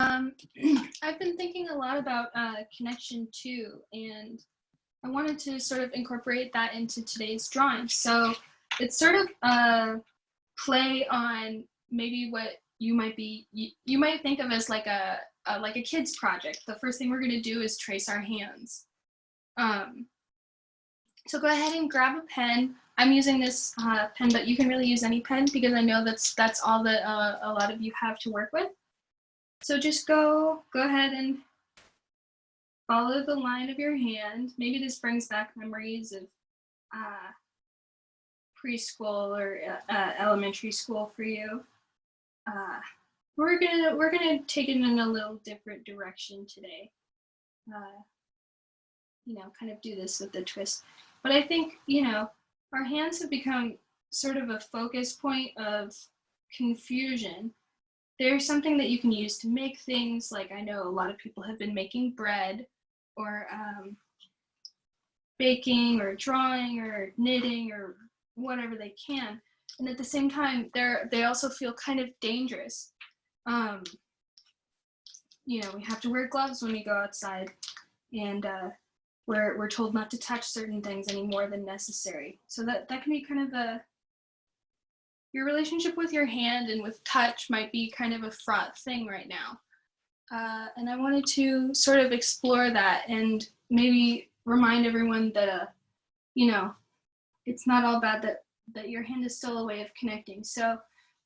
Um, I've been thinking a lot about connection too, and I wanted to sort of incorporate that into today's drawing. So it's sort of play on maybe what you might think of as like a kid's project. The first thing we're going to do is trace our hands. Um, so go ahead and grab a pen. I'm using this pen, but you can really use any pen because I know that's all that a lot of you have to work with. So just go ahead and follow the line of your hand. Maybe this brings back memories of preschool or elementary school for you. We're gonna take it in a little different direction today. Kind of do this with a twist. But I think our hands have become sort of a focus point of confusion. There's something that you can use to make things, like I know a lot of people have been making bread or baking or drawing or knitting or whatever they can. And at the same time, they also feel kind of dangerous. We have to wear gloves when we go outside, and we're told not to touch certain things any more than necessary. So that can be kind of your relationship with your hand and with touch might be kind of a fraught thing right now. And I wanted to sort of explore that and maybe remind everyone that, it's not all bad, that your hand is still a way of connecting. So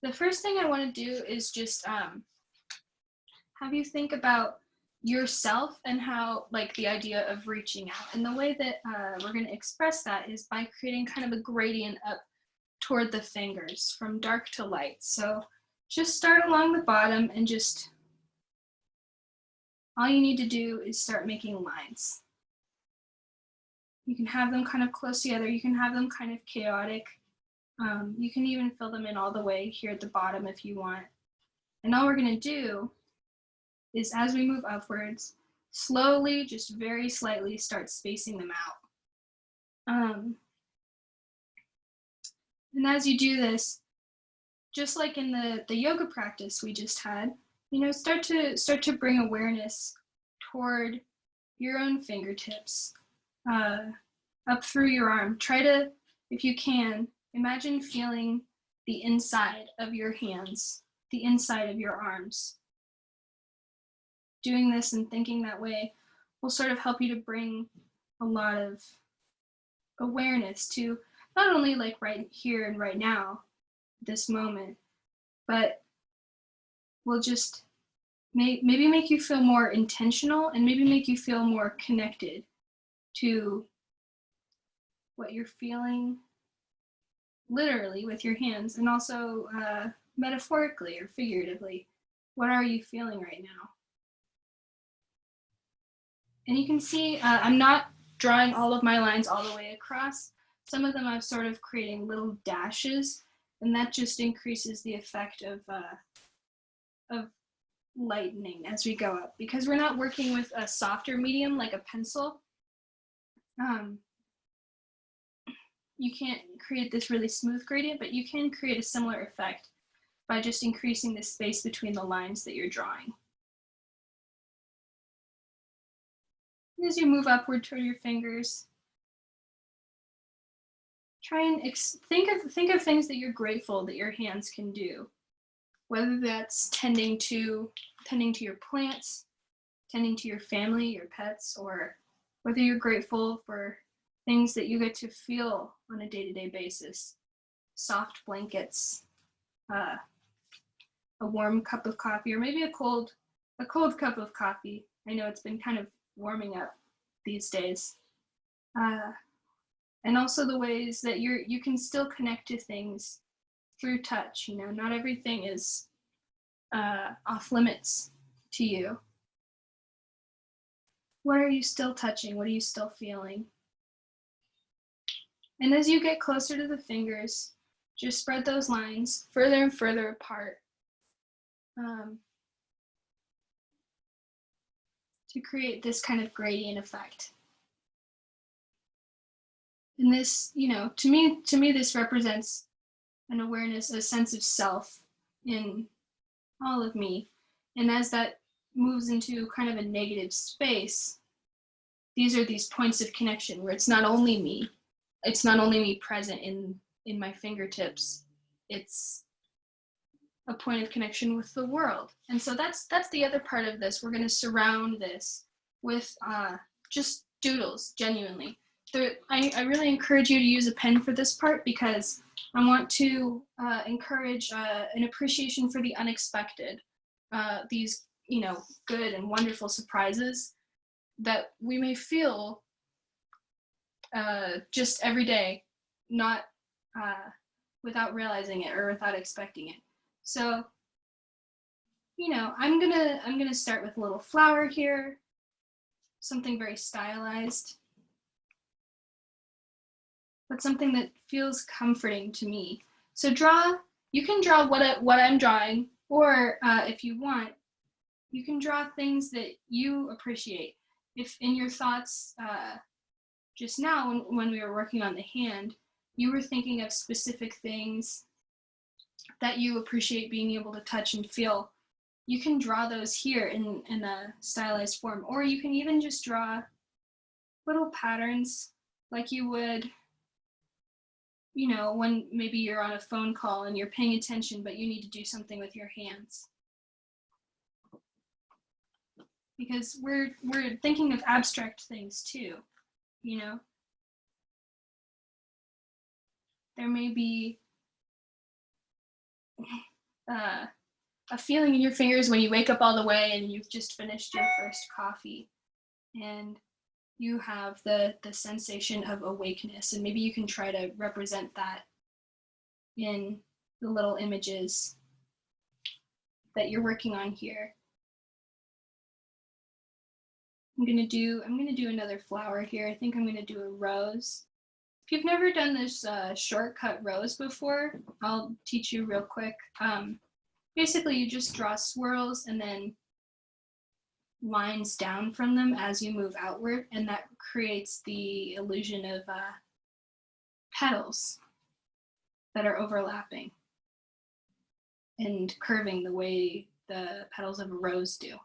the first thing I want to do is just have you think about yourself and how, like, the idea of reaching out. And the way that we're going to express that is by creating kind of a gradient up toward the fingers from dark to light. So just start along the bottom and just all you need to do is start making lines. You can have them kind of close together. You can have them kind of chaotic. You can even fill them in all the way here at the bottom if you want. And all we're going to do is, as we move upwards, slowly, just very slightly, start spacing them out. And as you do this, just like in the yoga practice we just had, start to bring awareness toward your own fingertips, up through your arm. Try to, if you can, imagine feeling the inside of your hands, the inside of your arms. Doing this and thinking that way will sort of help you to bring a lot of awareness to not only like right here and right now, this moment, but will just maybe make you feel more intentional and maybe make you feel more connected to what you're feeling literally with your hands, and also metaphorically or figuratively. What are you feeling right now? And you can see I'm not drawing all of my lines all the way across. Some of them I'm sort of creating little dashes, and that just increases the effect of lightening as we go up, because we're not working with a softer medium like a pencil. You can't create this really smooth gradient, but you can create a similar effect by just increasing the space between the lines that you're drawing. And as you move upward toward your fingers, try and think of things that you're grateful that your hands can do. Whether that's tending to your plants, tending to your family, your pets, or whether you're grateful for things that you get to feel on a day-to-day basis. Soft blankets, a warm cup of coffee, or maybe a cold cup of coffee. I know it's been kind of warming up these days. And also the ways that you can still connect to things through touch. Not everything is off limits to you. What are you still touching? What are you still feeling? And as you get closer to the fingers, just spread those lines further and further apart to create this kind of gradient effect. And this, to me, this represents an awareness, a sense of self in all of me. And as that moves into kind of a negative space, these are these points of connection where it's not only me present in my fingertips, it's a point of connection with the world. And so that's the other part of this. We're going to surround this with just doodles, genuinely. I really encourage you to use a pen for this part, because I want to encourage an appreciation for the unexpected, these, good and wonderful surprises that we may feel just every day, not without realizing it or without expecting it. So, I'm gonna start with a little flower here, something very stylized, but something that feels comforting to me. So you can draw what I'm drawing, or if you want, you can draw things that you appreciate. If in your thoughts just now, when we were working on the hand, you were thinking of specific things that you appreciate being able to touch and feel, you can draw those here in a stylized form. Or you can even just draw little patterns like you would, when maybe you're on a phone call and you're paying attention, but you need to do something with your hands. Because we're thinking of abstract things too, There may be a feeling in your fingers when you wake up all the way and you've just finished your first coffee, and you have the sensation of awakeness, and maybe you can try to represent that in the little images that you're working on here. I'm gonna do another flower here. I think I'm gonna do a rose. If you've never done this shortcut rose before, I'll teach you real quick. Basically, you just draw swirls and then lines down from them as you move outward, and that creates the illusion of petals that are overlapping and curving the way the petals of a rose do.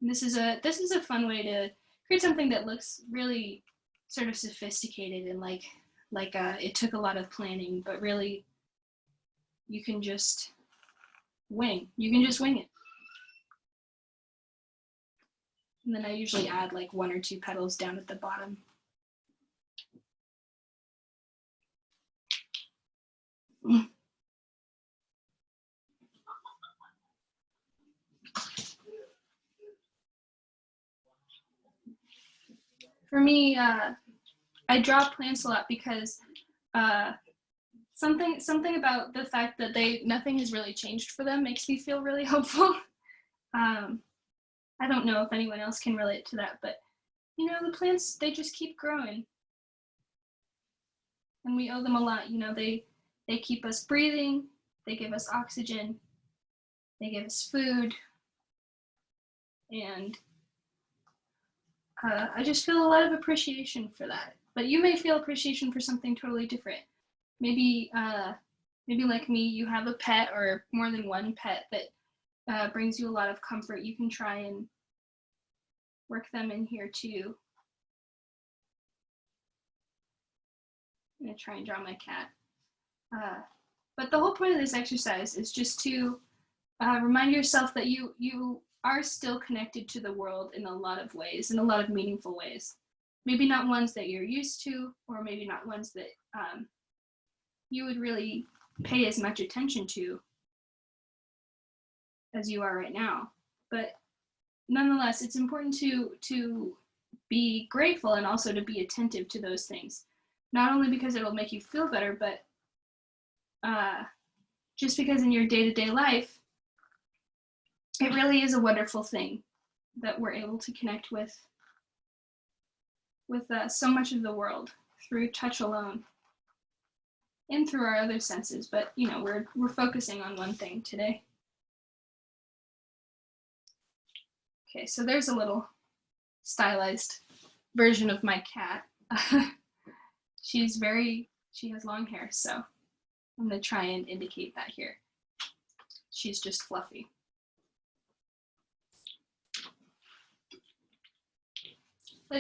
And this is a fun way to create something that looks really sort of sophisticated and like it took a lot of planning, but really you can just wing it. And then I usually add like 1 or 2 petals down at the bottom. For me, I draw plants a lot because something about the fact that nothing has really changed for them makes me feel really hopeful. I don't know if anyone else can relate to that, but the plants, they just keep growing, and we owe them a lot. They keep us breathing, they give us oxygen, they give us food, and I just feel a lot of appreciation for that. But you may feel appreciation for something totally different. Maybe like me, you have a pet or more than one pet that brings you a lot of comfort. You can try and work them in here too. I'm gonna try and draw my cat. But the whole point of this exercise is just to remind yourself that you are still connected to the world in a lot of ways, in a lot of meaningful ways. Maybe not ones that you're used to, or maybe not ones that you would really pay as much attention to as you are right now. But nonetheless, it's important to be grateful and also to be attentive to those things. Not only because it'll make you feel better, but just because in your day-to-day life, it really is a wonderful thing that we're able to connect with so much of the world through touch alone and through our other senses. But we're focusing on one thing today. Okay, so there's a little stylized version of my cat. She has long hair, so I'm gonna try and indicate that here. She's just fluffy.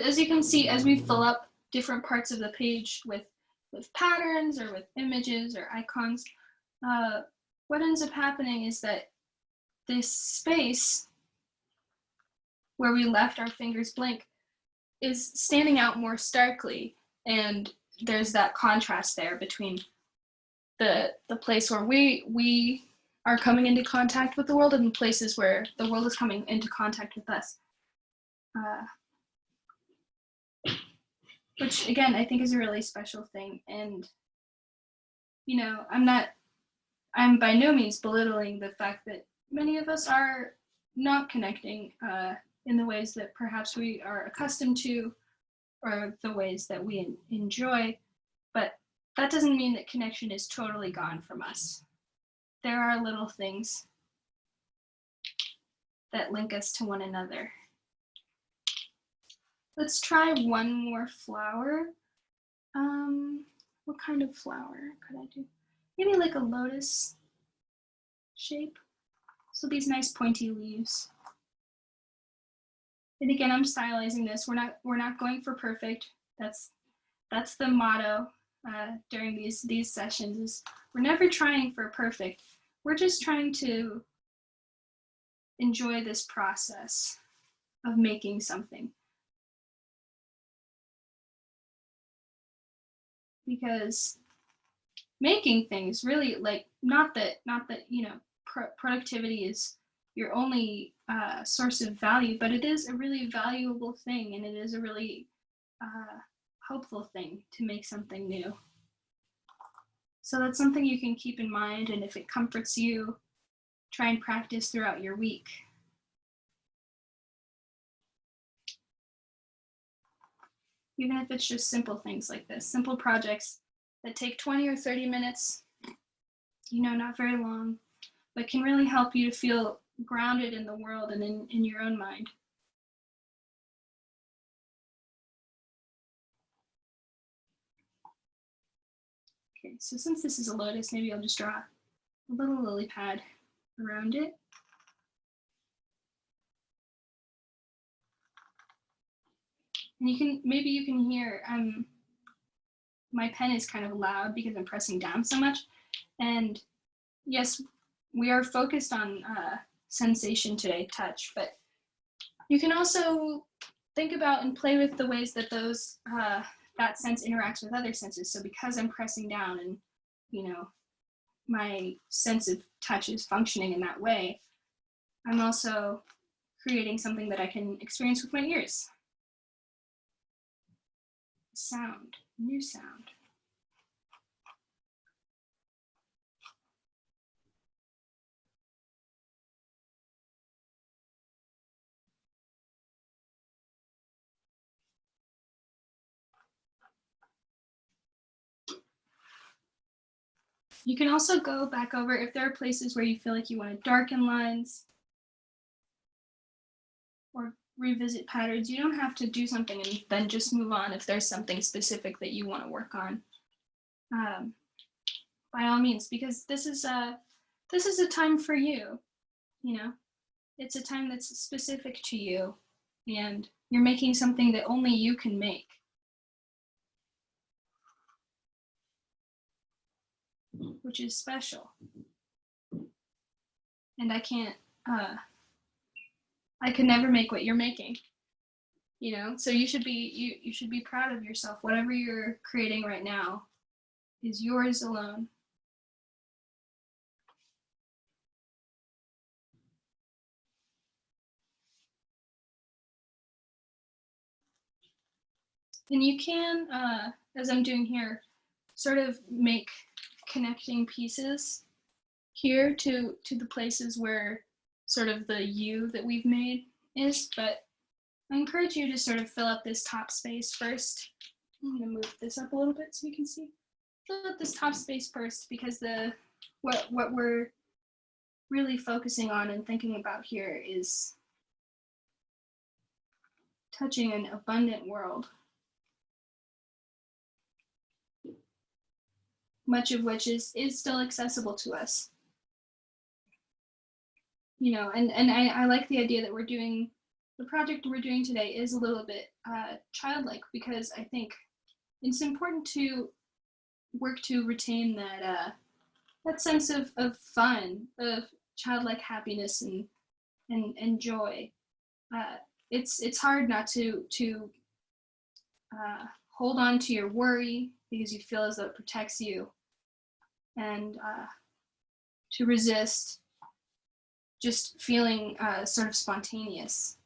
as you can see, as we fill up different parts of the page with patterns or with images or icons, what ends up happening is that this space where we left our fingers blank is standing out more starkly, and there's that contrast there between the place where we are coming into contact with the world and places where the world is coming into contact with us. Which again, I think is a really special thing. And, you know, I'm by no means belittling the fact that many of us are not connecting in the ways that perhaps we are accustomed to, or the ways that we enjoy, but that doesn't mean that connection is totally gone from us. There are little things that link us to one another. Let's try one more flower. What kind of flower could I do? Maybe like a lotus shape. So these nice pointy leaves. And again, I'm stylizing this. We're not going for perfect. That's the motto during these sessions. Is we're never trying for perfect. We're just trying to enjoy this process of making something. Because making things really, like, not that you know, productivity is your only source of value, but it is a really valuable thing, and it is a really hopeful thing to make something new. So that's something you can keep in mind, and if it comforts you, try and practice throughout your week. Even if it's just simple things like this, simple projects that take 20 or 30 minutes, you know, not very long, but can really help you to feel grounded in the world and in your own mind. Okay, so since this is a lotus, maybe I'll just draw a little lily pad around it. And maybe you can hear my pen is kind of loud because I'm pressing down so much. And yes, we are focused on sensation today, touch, but you can also think about and play with the ways that that sense interacts with other senses. So because I'm pressing down and, you know, my sense of touch is functioning in that way, I'm also creating something that I can experience with my ears. Sound, new sound. You can also go back over if there are places where you feel like you want to darken lines or revisit patterns. You don't have to do something and then just move on if there's something specific that you want to work on. By all means, because this is a time for you. You know, it's a time that's specific to you, and you're making something that only you can make. Which is special. And I can't, I could never make what you're making, you know? So you should be proud of yourself. Whatever you're creating right now is yours alone. And you can, as I'm doing here, sort of make connecting pieces here to the places where sort of the you that we've made is, but I encourage you to sort of fill up this top space first. I'm gonna move this up a little bit so you can see. Fill up this top space first, because what we're really focusing on and thinking about here is touching an abundant world, much of which is still accessible to us. You know, and I like the idea that we're doing the project we're doing today is a little bit childlike, because I think it's important to work to retain that sense of fun, of childlike happiness and joy. Uh, it's hard not to hold on to your worry because you feel as though it protects you, and to resist just feeling sort of spontaneous,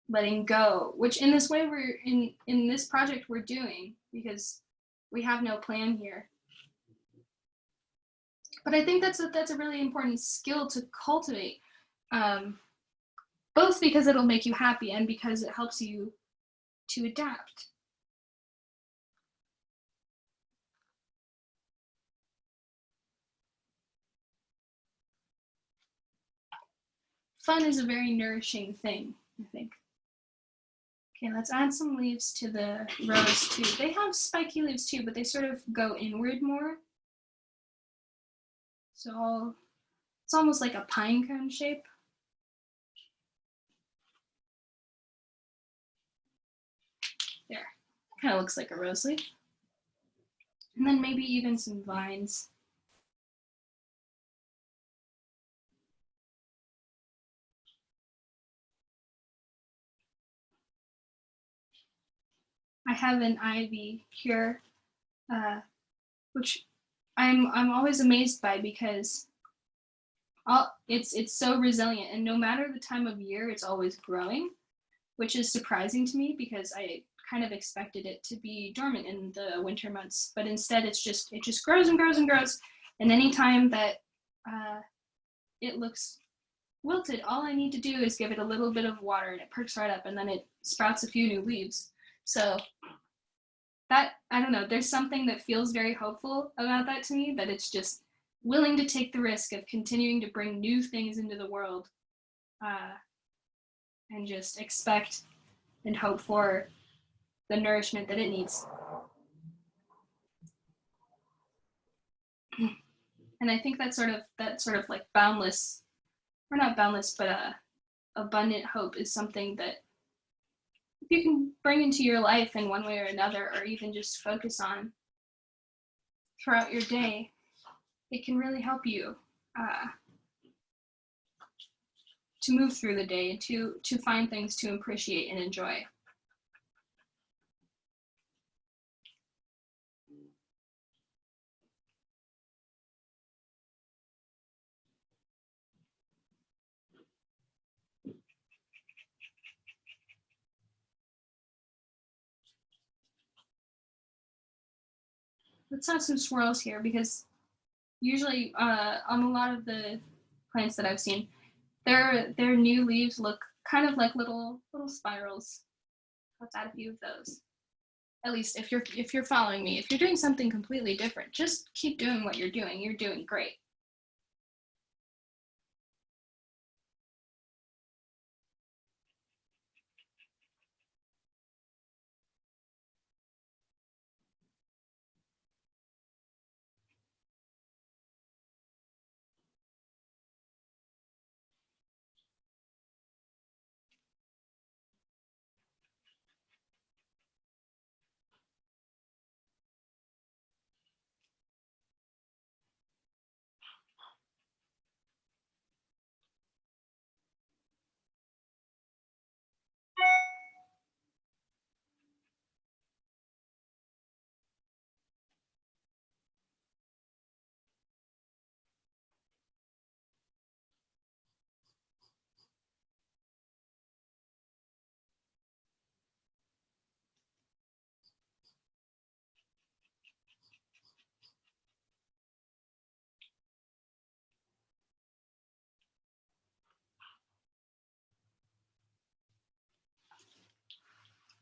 letting go, which in this way we're in this project we're doing, because we have no plan here. But I think that's a really important skill to cultivate, both because it'll make you happy and because it helps you to adapt. Fun is a very nourishing thing, I think. Okay, let's add some leaves to the rose too. They have spiky leaves too, but they sort of go inward more. So it's almost like a pine cone shape. There, kind of looks like a rose leaf. And then maybe even some vines. I have an ivy here, which I'm always amazed by, because it's so resilient, and no matter the time of year, it's always growing, which is surprising to me because I kind of expected it to be dormant in the winter months, but instead it just grows and grows and grows, and anytime that it looks wilted, all I need to do is give it a little bit of water and it perks right up, and then it sprouts a few new leaves. So that, I don't know, there's something that feels very hopeful about that to me, that it's just willing to take the risk of continuing to bring new things into the world, and just expect and hope for the nourishment that it needs. And I think that sort of like boundless, or not boundless, but abundant hope is something that if you can bring into your life in one way or another, or even just focus on throughout your day, it can really help you to move through the day, to find things to appreciate and enjoy. Let's have some swirls here, because usually on a lot of the plants that I've seen, their new leaves look kind of like little spirals. Let's add a few of those. At least if you're following me. If you're doing something completely different, just keep doing what you're doing. You're doing great.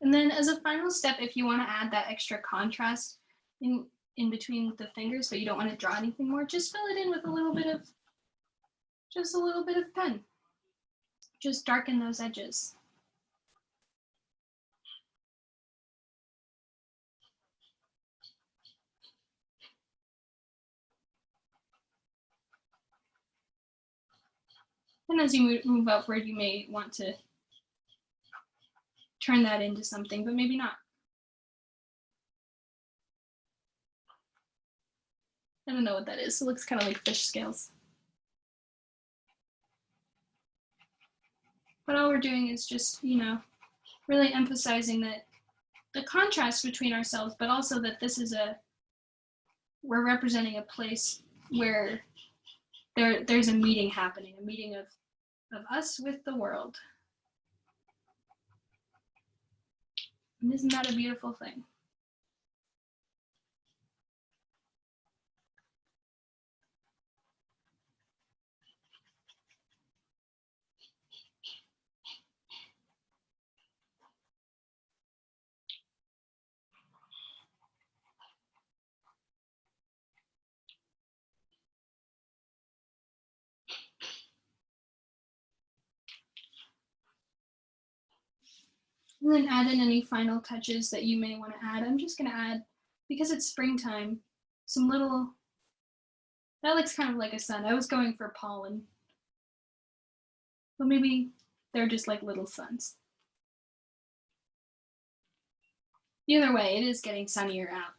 And then as a final step, if you want to add that extra contrast in between the fingers, but you don't want to draw anything more, just fill it in with a little bit of pen. Just darken those edges. And as you move upward, you may want to turn that into something, but maybe not. I don't know what that is. It looks kind of like fish scales. But all we're doing is just, really emphasizing that the contrast between ourselves, but also that this is we're representing a place where there's a meeting happening, a meeting of us with the world. And isn't that a beautiful thing? And then add in any final touches that you may want to add. I'm just going to add, because it's springtime, some little, that looks kind of like a sun. I was going for pollen, but maybe they're just like little suns. Either way, it is getting sunnier out.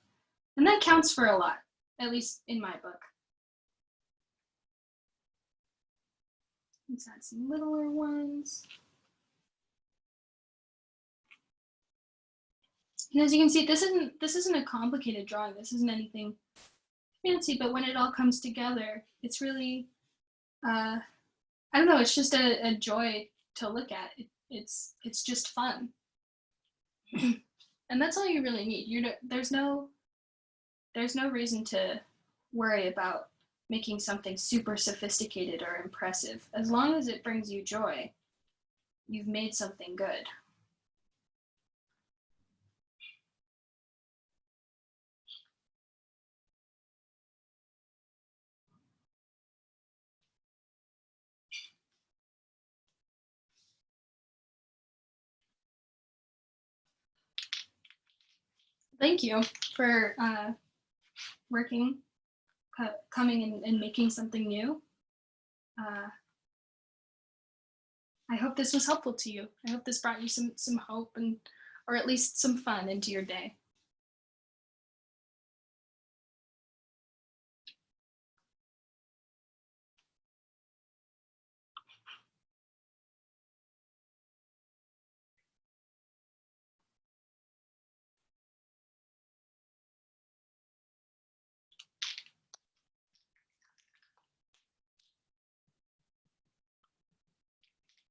And that counts for a lot, at least in my book. Let's add some littler ones. And as you can see, this isn't a complicated drawing. This isn't anything fancy, but when it all comes together, it's really, I don't know, it's just a joy to look at. It's just fun. And that's all you really need. There's no reason to worry about making something super sophisticated or impressive. As long as it brings you joy, you've made something good. Thank you for working, coming and making something new. I hope this was helpful to you. I hope this brought you some hope or at least some fun into your day.